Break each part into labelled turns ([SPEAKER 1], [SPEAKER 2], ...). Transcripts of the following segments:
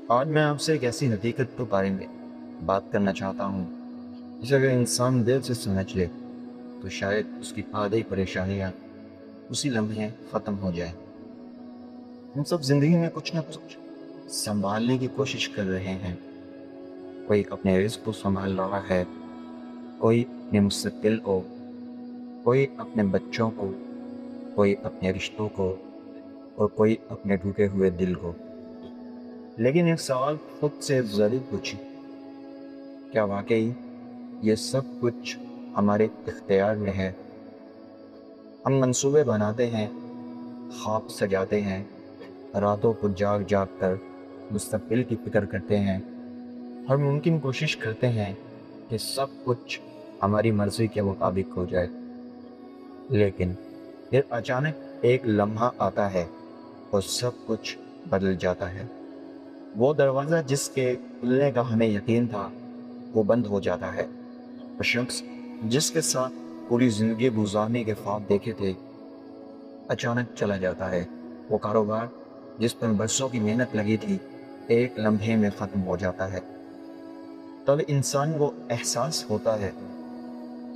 [SPEAKER 1] آج میں آپ سے ایک ایسی حقیقت کے بارے میں بات کرنا چاہتا ہوں جسے اگر انسان دل سے سمجھ لے تو شاید اس کی آدھی پریشانیاں اسی لمحے ختم ہو جائیں۔ ہم سب زندگی میں کچھ نہ کچھ سنبھالنے کی کوشش کر رہے ہیں۔ کوئی اپنے رزق کو سنبھال رہا ہے، کوئی اپنے مستقبل کو، کوئی اپنے بچوں کو، کوئی اپنے رشتوں کو، اور کوئی اپنے ٹوٹے ہوئے دل کو۔ لیکن ایک سوال خود سے ضرور پوچھیں، کیا واقعی یہ سب کچھ ہمارے اختیار میں ہے؟ ہم منصوبے بناتے ہیں، خواب سجاتے ہیں، راتوں کو جاگ جاگ کر مستقبل کی فکر کرتے ہیں، ہر ممکن کوشش کرتے ہیں کہ سب کچھ ہماری مرضی کے مطابق ہو جائے۔ لیکن پھر اچانک ایک لمحہ آتا ہے اور سب کچھ بدل جاتا ہے۔ وہ دروازہ جس کے کھلنے کا ہمیں یقین تھا وہ بند ہو جاتا ہے۔ وہ شخص جس کے ساتھ پوری زندگی گزارنے کے خواب دیکھے تھے اچانک چلا جاتا ہے۔ وہ کاروبار جس پر برسوں کی محنت لگی تھی ایک لمحے میں ختم ہو جاتا ہے۔ تب انسان کو احساس ہوتا ہے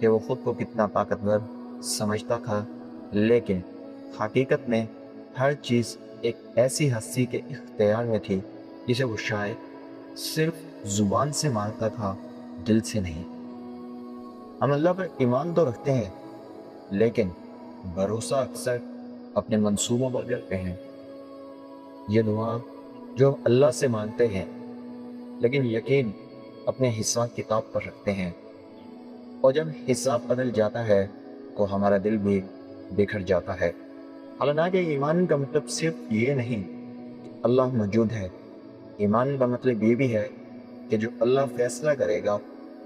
[SPEAKER 1] کہ وہ خود کو کتنا طاقتور سمجھتا تھا، لیکن حقیقت میں ہر چیز ایک ایسی ہستی کے اختیار میں تھی جسے وہ شاید صرف زبان سے مانتا تھا، دل سے نہیں۔ ہم اللہ پر ایمان تو رکھتے ہیں، لیکن بھروسہ اکثر اپنے منصوبوں پر کرتے ہیں۔ یہ دعا جو ہم اللہ سے مانگتے ہیں، لیکن یقین اپنے حساب کتاب پر رکھتے ہیں، اور جب حساب بدل جاتا ہے تو ہمارا دل بھی بکھر جاتا ہے۔ حالانکہ ایمان کا مطلب صرف یہ نہیں کہ اللہ موجود ہے، ایمان کا مطلب یہ بھی ہے کہ جو اللہ فیصلہ کرے گا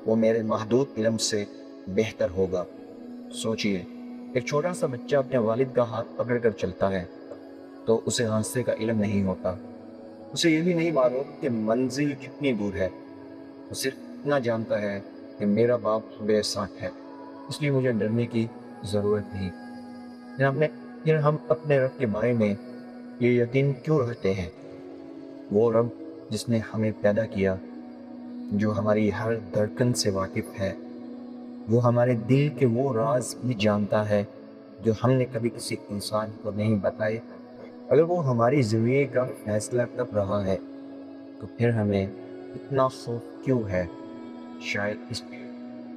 [SPEAKER 1] وہ میرے محدود علم سے بہتر ہوگا۔ سوچئے، ایک چھوٹا سا بچہ اپنے والد کا ہاتھ پکڑ کر چلتا ہے تو اسے راستے کا علم نہیں ہوتا، اسے یہ بھی نہیں معلوم کہ منزل کتنی دور ہے۔ وہ صرف اتنا جانتا ہے کہ میرا باپ میرے ساتھ ہے، اس لیے مجھے ڈرنے کی ضرورت نہیں۔ پھر ہم اپنے رب کے بارے میں یہ یقین کیوں رکھتے ہیں؟ وہ رب جس نے ہمیں پیدا کیا، جو ہماری ہر دھڑکن سے واقف ہے، وہ ہمارے دل کے وہ راز بھی جانتا ہے جو ہم نے کبھی کسی انسان کو نہیں بتائے۔ اگر وہ ہماری زندگی کا فیصلہ کر رہا ہے تو پھر ہمیں اتنا خوف کیوں ہے؟ شاید اس لیے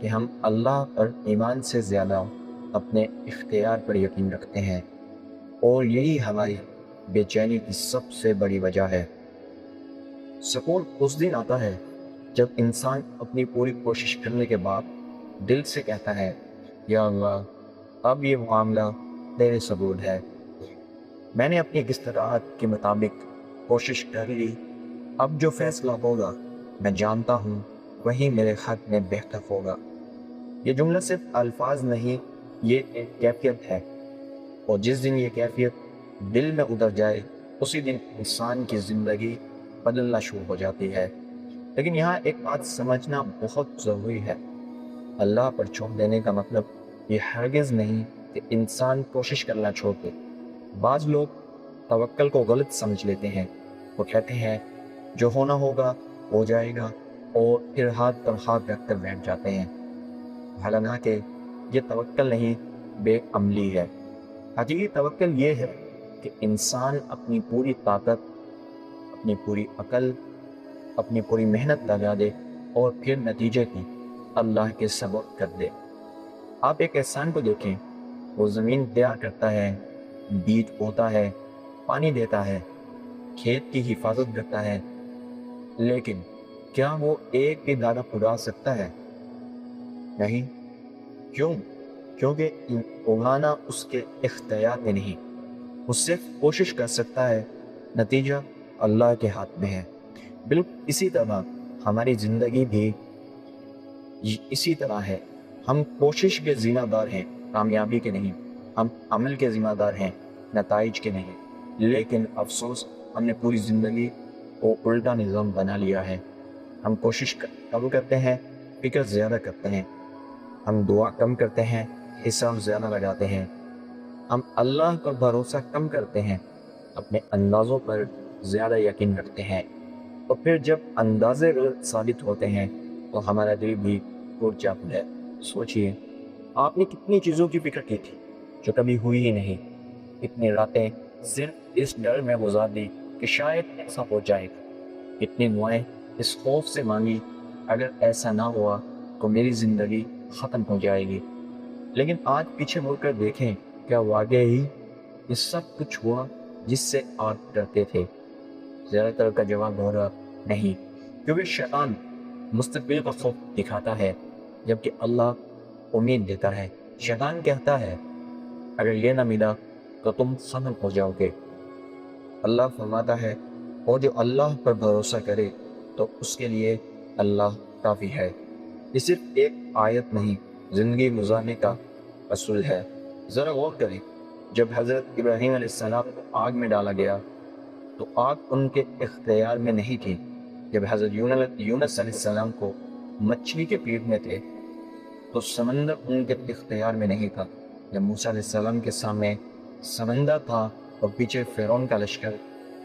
[SPEAKER 1] کہ ہم اللہ پر ایمان سے زیادہ اپنے اختیار پر یقین رکھتے ہیں، اور یہی ہماری بے چینی کی سب سے بڑی وجہ ہے۔ سکون اس دن آتا ہے جب انسان اپنی پوری کوشش کرنے کے بعد دل سے کہتا ہے، یا اللہ، اب یہ معاملہ تیرے سبوت ہے۔ میں نے اپنی استطاعت کے مطابق کوشش کر لی، اب جو فیصلہ ہوگا میں جانتا ہوں وہی میرے حق میں بہتر ہوگا۔ یہ جملہ صرف الفاظ نہیں، یہ ایک کیفیت ہے، اور جس دن یہ کیفیت دل میں اتر جائے اسی دن انسان کی زندگی بدلنا شروع ہو جاتی ہے۔ لیکن یہاں ایک بات سمجھنا بہت ضروری ہے، اللہ پر چھوڑ دینے کا مطلب یہ ہرگز نہیں کہ انسان کوشش کرنا چھوڑ دے۔ بعض لوگ توکل کو غلط سمجھ لیتے ہیں، وہ کہتے ہیں جو ہونا ہوگا ہو جائے گا، اور پھر ہاتھ پر ہاتھ رکھ کر بیٹھ جاتے ہیں۔ حالانکہ یہ توکل نہیں، بے عملی ہے۔ حقیقی توکل یہ ہے کہ انسان اپنی پوری طاقت، اپنی پوری عقل، اپنی پوری محنت لگا دے اور پھر نتیجے کی اللہ کے سپرد کر دے۔ آپ ایک انسان کو دیکھیں، وہ زمین تیار کرتا ہے، بیج بوتا ہے، پانی دیتا ہے، کھیت کی حفاظت کرتا ہے، لیکن کیا وہ ایک بھی دانہ اگا سکتا ہے؟ نہیں۔ کیوں؟ کیونکہ اگانا اس کے اختیار میں نہیں۔ وہ صرف کوشش کر سکتا ہے، نتیجہ اللہ کے ہاتھ میں ہے۔ بالکل اسی طرح ہماری زندگی بھی اسی طرح ہے۔ ہم کوشش کے ذمہ دار ہیں، کامیابی کے نہیں۔ ہم عمل کے ذمہ دار ہیں، نتائج کے نہیں۔ لیکن افسوس، ہم نے پوری زندگی کو الٹا نظام بنا لیا ہے۔ ہم کوشش کم کرتے ہیں، فکر زیادہ کرتے ہیں۔ ہم دعا کم کرتے ہیں، حساب زیادہ لگاتے ہیں۔ ہم اللہ پر بھروسہ کم کرتے ہیں، اپنے اندازوں پر زیادہ یقین رکھتے ہیں، اور پھر جب اندازے غلط ثابت ہوتے ہیں تو ہمارا دل بھی ٹوٹ جاتا ہے۔ سوچئے، آپ نے کتنی چیزوں کی فکر کی تھی جو کبھی ہوئی ہی نہیں، کتنی راتیں صرف اس ڈر میں گزار دی کہ شاید ایسا ہو جائے گا، کتنی دعائیں اس خوف سے مانگی اگر ایسا نہ ہوا تو میری زندگی ختم ہو جائے گی۔ لیکن آج پیچھے مڑ کر دیکھیں، کیا واقعی یہ سب کچھ ہوا جس سے آپ ڈرتے تھے؟ زیادہ تر کا جواب ہوگا نہیں، کیونکہ شیطان مستقبل کا خوف دکھاتا ہے جبکہ اللہ امید دیتا ہے۔ شیطان کہتا ہے اگر یہ نہ ملا تو تم ختم ہو جاؤ گے۔ اللہ فرماتا ہے اور جو اللہ پر بھروسہ کرے تو اس کے لیے اللہ کافی ہے۔ یہ صرف ایک آیت نہیں، زندگی گزارنے کا اصول ہے۔ ذرا غور کریں، جب حضرت ابراہیم علیہ السلام کو آگ میں ڈالا گیا تو آگ ان کے اختیار میں نہیں تھی۔ جب حضرت یونس علیہ السلام کو مچھلی کے پیٹ میں تھے تو سمندر ان کے اختیار میں نہیں تھا۔ جب موسیٰ علیہ السلام کے سامنے سمندر تھا اور پیچھے فرعون کا لشکر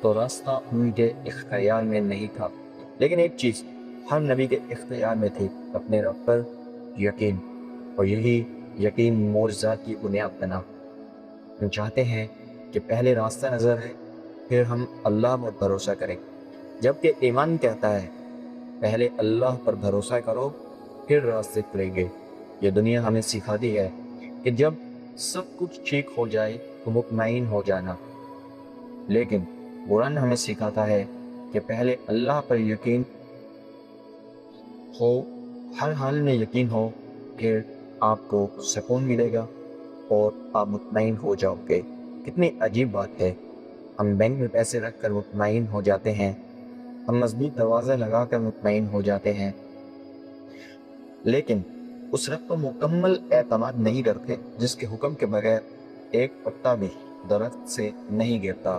[SPEAKER 1] تو راستہ ان کے اختیار میں نہیں تھا۔ لیکن ایک چیز ہر نبی کے اختیار میں تھی، اپنے رب پر یقین، اور یہی یقین معجزات کی بنیاد بنا۔ ہم چاہتے ہیں کہ پہلے راستہ نظر ہے پھر ہم اللہ پر بھروسہ کریں، جبکہ ایمان کہتا ہے پہلے اللہ پر بھروسہ کرو پھر راستے کھلیں گے۔ یہ دنیا ہمیں سکھاتی ہے کہ جب سب کچھ ٹھیک ہو جائے تو مطمئن ہو جانا، لیکن قرآن ہمیں سکھاتا ہے کہ پہلے اللہ پر یقین ہو، ہر حال میں یقین ہو، پھر آپ کو سکون ملے گا اور آپ مطمئن ہو جاؤ گے۔ کتنی عجیب بات ہے، ہم بینک میں پیسے رکھ کر مطمئن ہو جاتے ہیں، ہم مضبوط دروازہ لگا کر مطمئن ہو جاتے ہیں، لیکن اس رب پر مکمل اعتماد نہیں کرتے جس کے حکم کے بغیر ایک پتا بھی درخت سے نہیں گرتا۔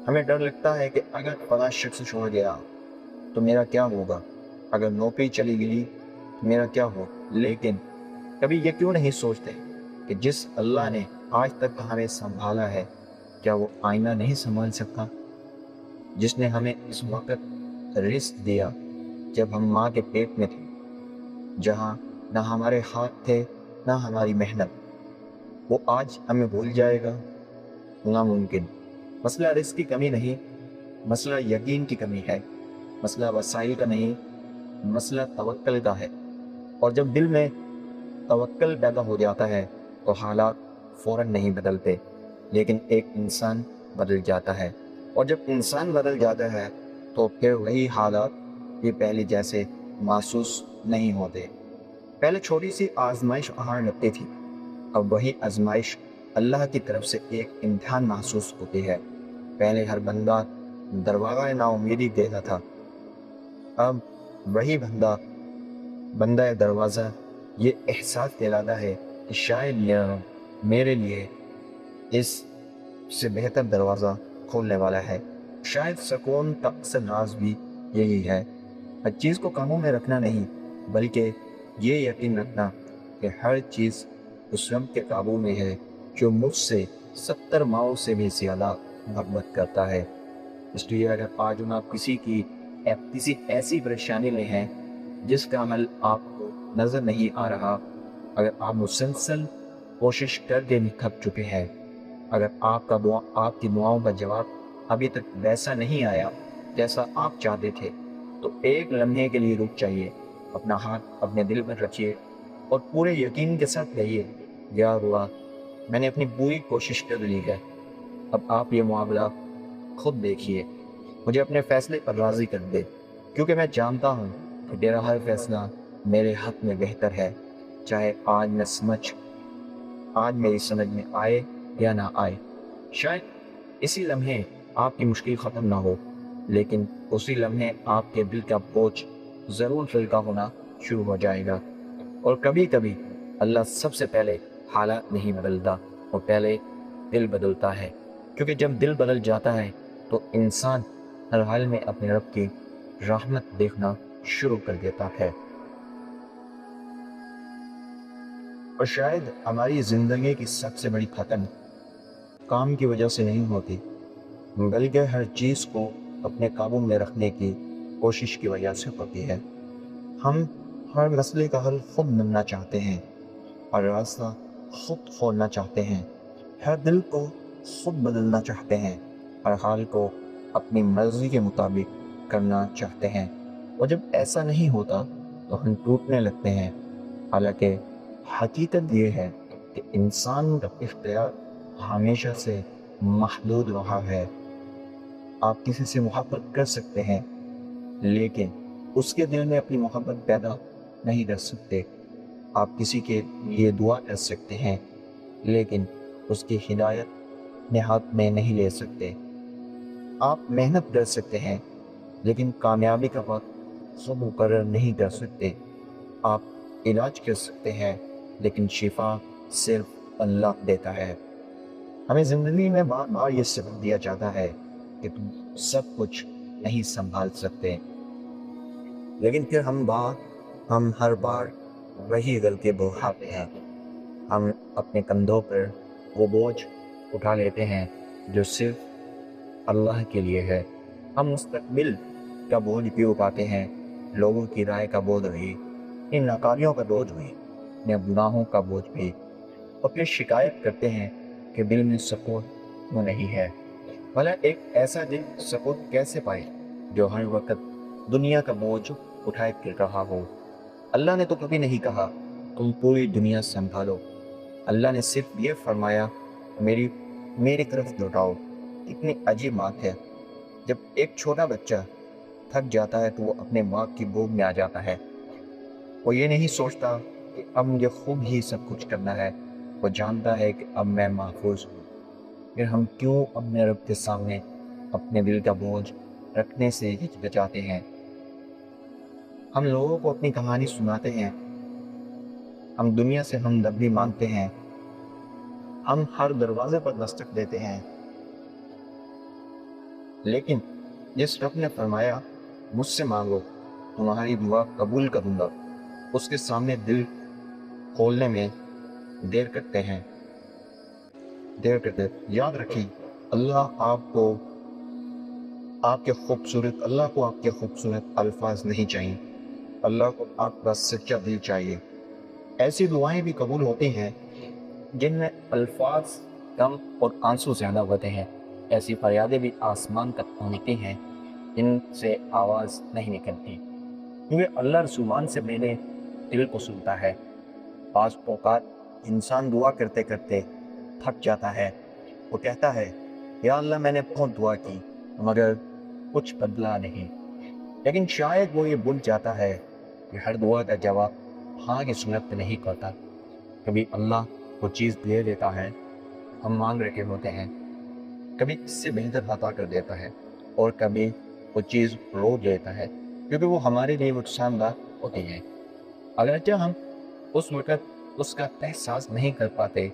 [SPEAKER 1] ہمیں ڈر لگتا ہے کہ اگر فلاں شخص چھوڑ گیا تو میرا کیا ہوگا، اگر نوکری چلی گئی تو میرا کیا ہو، لیکن کبھی یہ کیوں نہیں سوچتے کہ جس اللہ نے آج تک ہمیں سنبھالا ہے کیا وہ آئینہ نہیں سنبھال سکتا؟ جس نے ہمیں اس وقت رزق دیا جب ہم ماں کے پیٹ میں تھے، جہاں نہ ہمارے ہاتھ تھے نہ ہماری محنت، وہ آج ہمیں بھول جائے گا؟ ناممکن۔ مسئلہ رزق کی کمی نہیں، مسئلہ یقین کی کمی ہے، مسئلہ وسائل کا نہیں، مسئلہ توکل کا ہے۔ اور جب دل میں توکل پیدا ہو جاتا ہے تو حالات فوراً نہیں بدلتے، لیکن ایک انسان بدل جاتا ہے، اور جب انسان بدل جاتا ہے تو پھر وہی حالات بھی پہلے جیسے محسوس نہیں ہوتے۔ پہلے چھوٹی سی آزمائش آہار لگتی تھی، اب وہی آزمائش اللہ کی طرف سے ایک امتحان محسوس ہوتی ہے۔ پہلے ہر بندہ دروازہ نا امیدی دیتا تھا، اب وہی بندہ دروازہ یہ احساس دلاتا ہے کہ شاید میرے لیے اس سے بہتر دروازہ کھولنے والا ہے۔ شاید سکون کا اصل راز بھی یہی ہے، ہر چیز کو کاموں میں رکھنا نہیں، بلکہ یہ یقین رکھنا کہ ہر چیز اس رب کے قابو میں ہے جو مجھ سے 70 ماؤں سے بھی زیادہ محبت کرتا ہے۔ اس لیے اگر آج آپ کسی ایسی پریشانی میں ہیں جس کا عمل آپ کو نظر نہیں آ رہا، اگر آپ مسلسل کوشش کر کے تھک چکے ہیں، اگر آپ کی دعاؤں کا جواب ابھی تک ویسا نہیں آیا جیسا آپ چاہتے تھے، تو ایک لمحے کے لیے رک جائیے، اپنا ہاتھ اپنے دل پر رکھیے اور پورے یقین کے ساتھ کہیے یا اللہ، میں نے اپنی پوری کوشش کر لی ہے، اب آپ یہ معاملہ خود دیکھیے، مجھے اپنے فیصلے پر راضی کر دے، کیونکہ میں جانتا ہوں کہ تیرا ہر فیصلہ میرے حق میں بہتر ہے، چاہے آج میری سمجھ میں آئے یا نہ آئے۔ شاید اسی لمحے آپ کی مشکل ختم نہ ہو، لیکن اسی لمحے آپ کے دل کا بوجھ ضرور ہلکا ہونا شروع ہو جائے گا۔ اور کبھی کبھی اللہ سب سے پہلے حالات نہیں بدلتا، وہ پہلے دل بدلتا ہے، کیونکہ جب دل بدل جاتا ہے تو انسان ہر حال میں اپنے رب کی رحمت دیکھنا شروع کر دیتا ہے۔ اور شاید ہماری زندگی کی سب سے بڑی ختم کام کی وجہ سے نہیں ہوتی، بلکہ ہر چیز کو اپنے قابو میں رکھنے کی کوشش کی وجہ سے ہوتی ہے۔ ہم ہر مسئلے کا حل خود ملنا چاہتے ہیں، ہر راستہ خود کھولنا چاہتے ہیں، ہر دل کو خود بدلنا چاہتے ہیں، ہر حال کو اپنی مرضی کے مطابق کرنا چاہتے ہیں، اور جب ایسا نہیں ہوتا تو ہم ٹوٹنے لگتے ہیں۔ حالانکہ حقیقت یہ ہے کہ انسان کا اختیار ہمیشہ سے محدود رہا ہے۔ آپ کسی سے محبت کر سکتے ہیں، لیکن اس کے دل میں اپنی محبت پیدا نہیں کر سکتے۔ آپ کسی کے لیے دعا کر سکتے ہیں، لیکن اس کی ہدایت اپنے ہاتھ میں نہیں لے سکتے۔ آپ محنت کر سکتے ہیں، لیکن کامیابی کا وقت خود مقرر نہیں کر سکتے۔ آپ علاج کر سکتے ہیں، لیکن شفا صرف اللہ دیتا ہے۔ ہمیں زندگی میں بار بار یہ سبق دیا جاتا ہے کہ تم سب کچھ نہیں سنبھال سکتے، لیکن پھر ہم ہر بار وہی غلطی دہراتے ہیں۔ ہم اپنے کندھوں پر وہ بوجھ اٹھا لیتے ہیں جو صرف اللہ کے لیے ہے۔ ہم مستقبل کا بوجھ بھی اٹھاتے ہیں، لوگوں کی رائے کا بوجھ بھی، ان ناکامیوں کا بوجھ بھی، اپنے گناہوں کا بوجھ بھی، اور پھر شکایت کرتے ہیں کہ دل میں سکون کیوں نہیں ہے۔ بھلا ایک ایسا دل سکون کیسے پائے جو ہر وقت دنیا کا بوجھ اٹھائے پھر رہا ہو؟ اللہ نے تو کبھی نہیں کہا تم پوری دنیا سنبھالو۔ اللہ نے صرف یہ فرمایا میری طرف لوٹاؤ۔ کتنی عجیب بات ہے، جب ایک چھوٹا بچہ تھک جاتا ہے تو وہ اپنے ماں کی گود میں آ جاتا ہے۔ وہ یہ نہیں سوچتا کہ اب مجھے خود ہی سب کچھ کرنا ہے، وہ جانتا ہے کہ اب میں محفوظ ہوں۔ پھر ہم کیوں اپنے رب کے سامنے اپنے دل کا بوجھ رکھنے سے ہچکچاتے ہیں؟ ہم لوگوں کو اپنی کہانی سناتے ہیں، ہم دنیا سے ہمدردی مانگتے ہیں، ہم ہر دروازے پر دستک دیتے ہیں، لیکن جس رب نے فرمایا مجھ سے مانگو تمہاری دعا قبول کروں گا، اس کے سامنے دل کھولنے میں دیر کرتے ہیں۔ یاد رکھیں، اللہ آپ کے خوبصورت الفاظ نہیں چاہیے، اللہ کو آپ کا سچا دل چاہیے۔ ایسی دعائیں بھی قبول ہوتی ہیں جن میں الفاظ کم اور آنسو زیادہ ہوتے ہیں۔ ایسی فریادیں بھی آسمان تک پہنچتی ہیں جن سے آواز نہیں نکلتی، کیونکہ اللہ رسولان سے میرے دل کو سنتا ہے۔ بعض اوقات انسان دعا کرتے کرتے تھک جاتا ہے، وہ کہتا ہے یا اللہ میں نے بہت دعا کی مگر کچھ بدلا نہیں، لیکن شاید وہ یہ بھول جاتا ہے کہ ہر دعا کا جواب ہاں کی صورت میں نہیں کرتا۔ کبھی اللہ وہ چیز دے دیتا ہے ہم مانگ رہے ہوتے ہیں، کبھی اس سے بہتر عطا کر دیتا ہے، اور کبھی وہ چیز روک لیتا ہے کیونکہ وہ ہمارے لیے نقصان دہ ہوتی ہے، اگرچہ ہم اس وقت اس کا احساس نہیں کر پاتے۔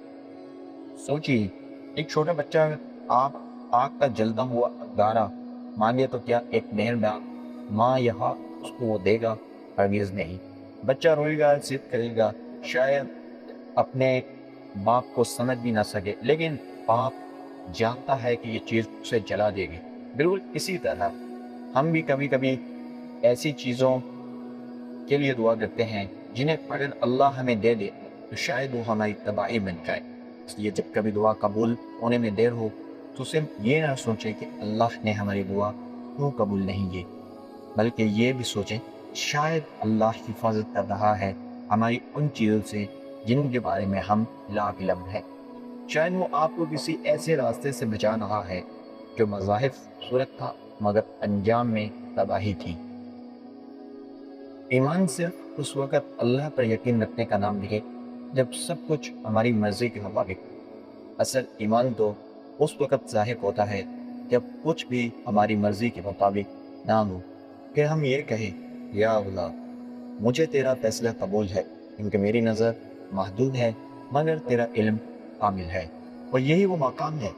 [SPEAKER 1] سوچیے، ایک چھوٹا بچہ آگ کا جلتا ہوا انگارہ مانگے تو کیا ایک مہربان ماں یہاں اس کو وہ دے گا؟ ہرگز نہیں۔ بچہ روئے گا، ضد کرے گا، شاید اپنے باپ کو سمجھ بھی نہ سکے، لیکن باپ جانتا ہے کہ یہ چیز اسے جلا دے گی۔ بالکل اسی طرح ہم بھی کبھی کبھی ایسی چیزوں کے لیے دعا کرتے ہیں جنہیں اگر اللہ ہمیں دے دے تو شاید وہ ہماری تباہی بن جائے۔ اس لیے جب کبھی دعا قبول ہونے میں دیر ہو تو صرف یہ نہ سوچیں کہ اللہ نے ہماری دعا کیوں قبول نہیں کی، بلکہ یہ بھی سوچیں شاید اللہ حفاظت کر رہا ہے ہماری ان چیزوں سے جن کے بارے میں ہم لا علم ہیں۔ شاید وہ آپ کو کسی ایسے راستے سے بچا رہا ہے جو مظاہر خوبصورت تھا مگر انجام میں تباہی تھی۔ ایمان صرف اس وقت اللہ پر یقین رکھنے کا نام نہیں جب سب کچھ ہماری مرضی کے مطابق ہو۔ اصل ایمان تو اس وقت ظاہر ہوتا ہے جب کچھ بھی ہماری مرضی کے مطابق نہ ہو، کہ ہم یہ کہیں یا اللہ مجھے تیرا فیصلہ قبول ہے کیونکہ میری نظر محدود ہے مگر تیرا علم کامل ہے۔ اور یہی وہ مقام ہے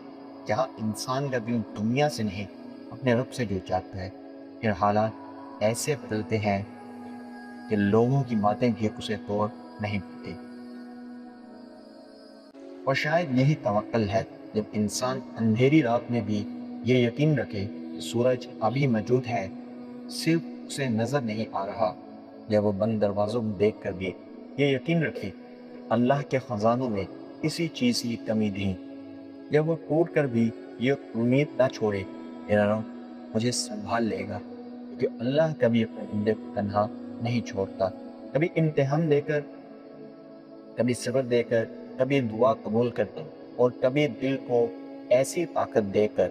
[SPEAKER 1] جہاں انسان کا دل دنیا سے نہیں اپنے رب سے جڑ جاتا ہے۔ پھر حالات ایسے بدلتے ہیں کہ لوگوں کی باتیں بھی اسے توڑ نہیں پاتی، اور شاید یہی توکل ہے جب انسان اندھیری رات میں بھی یہ یقین رکھے کہ سورج ابھی موجود ہے، صرف اسے نظر نہیں آ رہا۔ یا وہ بند دروازوں کو دیکھ کر بھی یہ یقین رکھے اللہ کے خزانوں میں کسی چیز کی کمی نہیں۔ یا وہ ٹوٹ کر بھی یہ امید نہ چھوڑے میرا رب مجھے سنبھال لے گا، کیونکہ اللہ کبھی اپنے بندے کو تنہا نہیں چھوڑتا۔ کبھی امتحان دے کر، کبھی صبر دے کر، کبھی دعا قبول کر کے، اور کبھی دل کو ایسی طاقت دے کر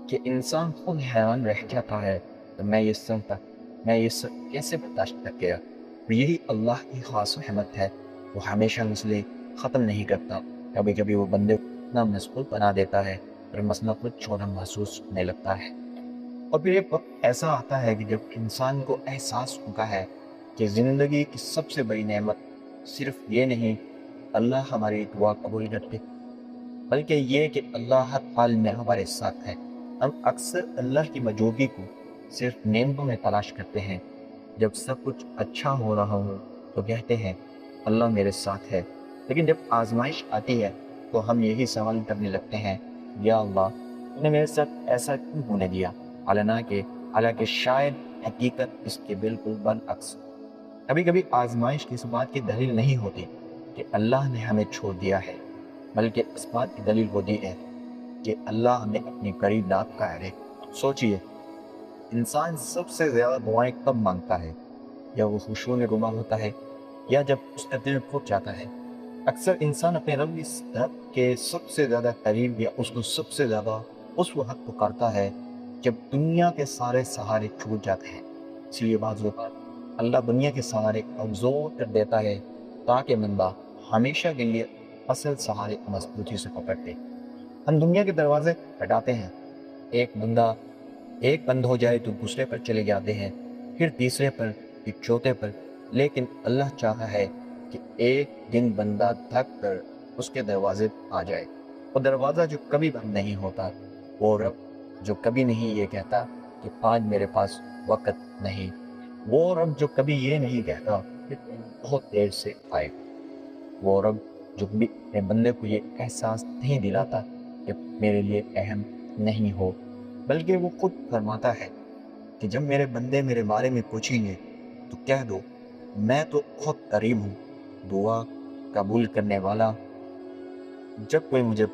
[SPEAKER 1] کہ انسان خود حیران رہ جاتا ہے تو میں یہ سب کیسے برداشت کر گیا۔ اور یہی اللہ کی خاص رحمت ہے، وہ ہمیشہ مسئلے ختم نہیں کرتا، کبھی کبھی وہ بندے کو اتنا مشغول بنا دیتا ہے اور مسئلہ خود چھوٹا محسوس ہونے لگتا ہے۔ اور پھر ایک وقت ایسا آتا ہے کہ جب انسان کو احساس ہوتا ہے کہ زندگی کی سب سے بڑی نعمت صرف یہ نہیں اللہ ہماری دعا قبول کرتے، بلکہ یہ کہ اللہ ہر حال میں ہمارے ساتھ ہے۔ ہم اکثر اللہ کی موجودگی کو صرف نعمتوں میں تلاش کرتے ہیں، جب سب کچھ اچھا ہو رہا ہو تو کہتے ہیں اللہ میرے ساتھ ہے، لیکن جب آزمائش آتی ہے تو ہم یہی سوال کرنے لگتے ہیں یا اللہ تو نے میرے ساتھ ایسا کیوں ہونے دیا، حالانکہ شاید حقیقت اس کے بالکل برعکس۔ کبھی کبھی آزمائش کی اس بات کی دلیل نہیں ہوتی کہ اللہ نے ہمیں چھوڑ دیا ہے، بلکہ اس بات کی دلیل ہوتی ہے کہ اللہ ہمیں اپنے قریب لاتا ہے۔ سوچئے انسان سب سے زیادہ دعائیں کب مانگتا ہے؟ یا وہ خوشیوں میں گما ہوتا ہے، یا جب اس کا دل کھٹ جاتا ہے؟ اکثر انسان اپنے رب اس رب کے سب سے زیادہ قریب یا اس کو سب سے زیادہ اس وقت پکارتا ہے جب دنیا کے سارے سہارے چھوٹ جاتے ہیں۔ اس لیے بعض اوقات اللہ دنیا کے سہارے کمزور کر دیتا ہے تاکہ بندہ ہمیشہ کے لیے اصل سہارے کو مضبوطی سے پکڑ لے۔ ہم دنیا کے دروازے کھٹاتے ہیں، ایک بند ہو جائے تو دوسرے پر چلے جاتے ہیں، پھر تیسرے پر، پھر چوتھے پر، لیکن اللہ چاہتا ہے کہ ایک دن بندہ تھک کر اس کے دروازے آ جائے۔ وہ دروازہ جو کبھی بند نہیں ہوتا، وہ رب جو کبھی نہیں یہ کہتا کہ آج میرے پاس وقت نہیں، وہ رب جو کبھی یہ نہیں کہتا کہ تم بہت دیر سے آئے، وہ رب جو کبھی اپنے بندے کو یہ احساس نہیں دلاتا کہ میرے لیے اہم نہیں ہو، بلکہ وہ خود فرماتا ہے کہ جب میرے بندے میرے بارے میں پوچھیں گے تو کہہ دو میں تو بہت قریب ہوں، دعا قبول کرنے والا۔ جب کوئی مجھے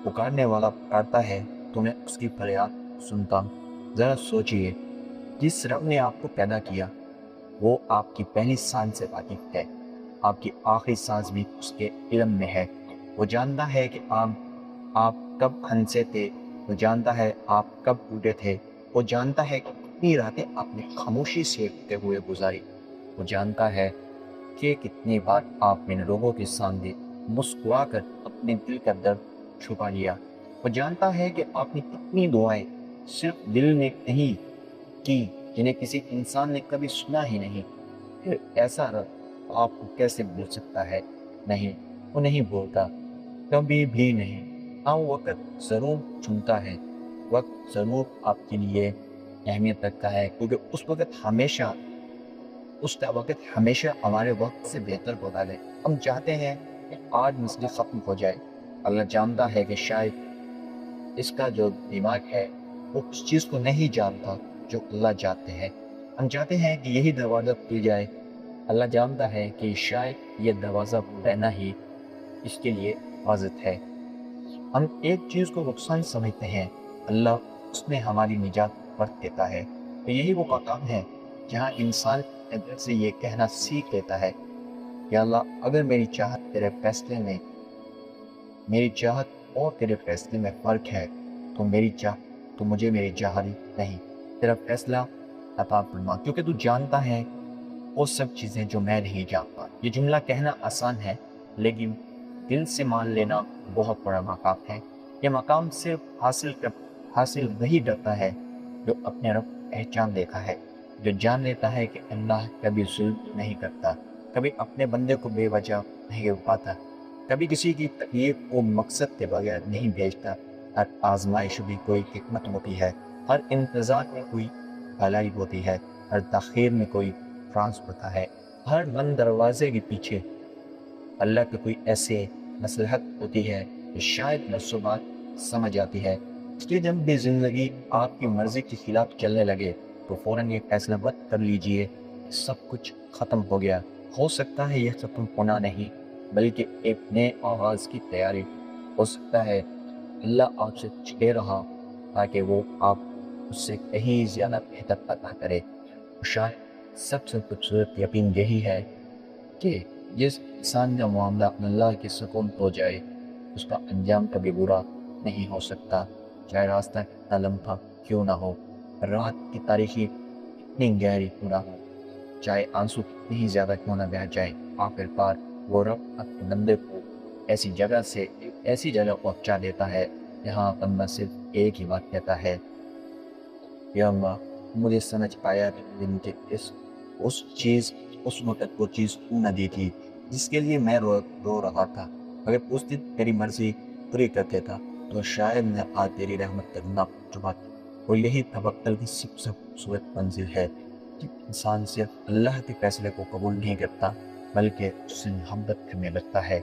[SPEAKER 1] پکارنے والا پکارتا ہے تو میں اس کی فریاد سنتا ہوں۔ ذرا سوچئے، جس رب نے آپ کو پیدا کیا وہ آپ کی پہلی سانس سے واقف ہے، آپ کی آخری سانس بھی اس کے علم میں ہے۔ وہ جانتا ہے کہ آپ کب ہنسے تھے، وہ جانتا ہے آپ کب ٹوٹے تھے، وہ جانتا ہے کہ کتنی راتیں آپ نے خاموشی سیکھتے ہوئے گزاری، وہ جانتا ہے کہ کتنی بار آپ نے لوگوں کے سامنے مسکرا کر اپنے دل کا درد چھپا لیا، وہ جانتا ہے کہ آپ نے کتنی دعائیں صرف دل میں نہیں کی جنہیں کسی انسان نے کبھی سنا ہی نہیں۔ پھر ایسا رب آپ کو کیسے بھول سکتا ہے؟ نہیں، وہ نہیں بھولتا، کبھی بھی نہیں۔ ہاں وقت ضرور چنتا ہے، وقت ضرور آپ کے لیے اہمیت رکھتا ہے، کیونکہ اس کا وقت ہمیشہ ہمارے وقت سے بہتر ہوتا ہے۔ ہم چاہتے ہیں کہ آج مسئلہ ختم ہو جائے، اللہ جانتا ہے کہ شاید اس کا جو دماغ ہے وہ اس چیز کو نہیں جانتا جو اللہ جانتے ہیں۔ ہم چاہتے ہیں کہ یہی دروازہ کھل جائے، اللہ جانتا ہے کہ شاید یہ دروازہ رہنا ہی اس کے لیے حفاظت ہے۔ ہم ایک چیز کو نقصان سمجھتے ہیں، اللہ اس میں ہماری نجات برت دیتا ہے۔ تو یہی وہ مقام ہے جہاں انسان اپنے دل سے یہ کہنا سیکھ لیتا ہے کہ اللہ اگر میری چاہت اور تیرے فیصلے میں فرق ہے تو مجھے میری چاہت نہیں، تیرا فیصلہ عطا فرما، کیونکہ تو جانتا ہے وہ سب چیزیں جو میں نہیں جانتا۔ یہ جملہ کہنا آسان ہے، لیکن دل سے مان لینا بہت بڑا مقام ہے۔ یہ مقام صرف حاصل وہی کرتا ہے جو اپنے رب پہچان دیتا ہے، جو جان لیتا ہے کہ اللہ کبھی ظلم نہیں کرتا، کبھی اپنے بندے کو بے وجہ نہیں اٹھاتا، کبھی کسی کی تکلیف کو مقصد کے بغیر نہیں بھیجتا۔ ہر آزمائش بھی کوئی حکمت ہوتی ہے، ہر انتظار میں کوئی بھلائی ہوتی ہے، ہر تاخیر میں کوئی فرانس ہوتا ہے، ہر بند دروازے کے پیچھے اللہ کی کوئی ایسے مصلحت ہوتی ہے جو شاید برسوں بعد سمجھ آتی ہے۔ اس لیے جب بھی زندگی آپ کی مرضی کے خلاف چلنے لگے تو فوراً یہ فیصلہ مت کر لیجئے کہ سب کچھ ختم ہو گیا۔ ہو سکتا ہے یہ ختم ہونا نہیں بلکہ ایک نئے آغاز کی تیاری۔ ہو سکتا ہے اللہ آپ سے چھڑے رہا تاکہ وہ آپ اس سے کہیں زیادہ بہتر عطا کرے۔ شاید سب سے خوبصورت یقین یہی ہے کہ جس انسان کا معاملہ اللہ کے سکون ہو جائے اس کا انجام کبھی برا نہیں ہو سکتا، چاہے راستہ کتنا لمبا کیوں نہ ہو، رات کی تاریخی کتنی گہری کیوں نہ ہو، چاہے آنسو کتنی ہی زیادہ کیوں نہ بہہ جائے، آخر کار وہ رب اپنے بندے کو ایسی جگہ پہنچا دیتا ہے جہاں بندہ صرف ایک ہی بات کہتا ہے، یا اللہ مجھے سمجھ آیا کہ اس وقت وہ چیز تو نہ دی تھی جس کے لیے میں رو رہا تھا، اگر اس دن تیری مرضی پوری کر دیتا تو شاید میں آج تیری رحمت تک نہ پہنچ چکا تھا۔ اور یہی توکل کی سب سے خوبصورت منزل ہے کہ انسان صرف اللہ کے فیصلے کو قبول نہیں کرتا بلکہ اس سے محبت کرنے لگتا ہے۔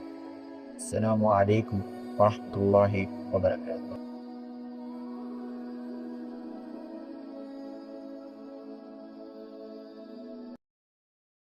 [SPEAKER 1] السلام علیکم ورحمۃ اللہ وبرکاتہ۔